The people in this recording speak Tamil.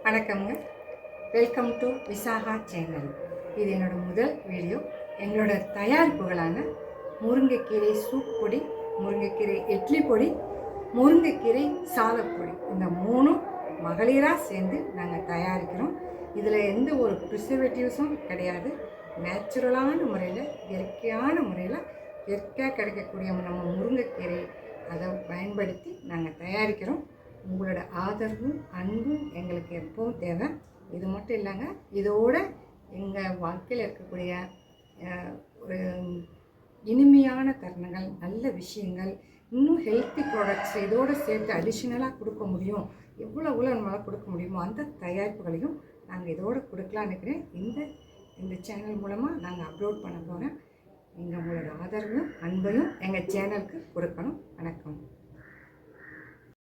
வணக்கம்ங்க. Welcome to Visaka channel. இது என்னோட முதல் வீடியோ. எங்களோட தயாரிப்புகளான முருங்கைக்கீரை சூப் பொடி, முருங்கைக்கீரை இட்லி பொடி, முருங்கைக்கீரை சாதப்பொடி, இந்த மூணும் மகளிராக சேர்ந்து நாங்கள் தயாரிக்கிறோம். இதில் எந்த ஒரு ப்ரிசர்வேட்டிவ்ஸும் கிடையாது. நேச்சுரலான முறையில், இயற்கையான முறையில், இயற்கையாக கிடைக்கக்கூடிய நம்ம முருங்கைக்கீரை அதை பயன்படுத்தி நாங்கள் தயாரிக்கிறோம். உங்களோட ஆதரவும் அன்பும் எங்களுக்கு எப்பவும் தேவை. இது மட்டும் இல்லைங்க, இதோட எங்கள் வாழ்க்கையில் இருக்கக்கூடிய ஒரு இனிமையான தருணங்கள், நல்ல விஷயங்கள், இன்னும் ஹெல்த்தி ப்ராடக்ட்ஸ் இதோடு சேர்த்து அடிஷ்னலாக கொடுக்க முடியும், எவ்வளோ நம்மளால் கொடுக்க முடியுமோ அந்த தயாரிப்புகளையும் நாங்கள் இதோடு கொடுக்கலான்னு இருக்கிறேன். இந்த சேனல் மூலமாக நாங்கள் அப்லோட் பண்ண போகிறேன். நீங்கள் உங்களோட ஆதரவும் அன்பையும் எங்கள் சேனலுக்கு கொடுக்கணும். வணக்கம்.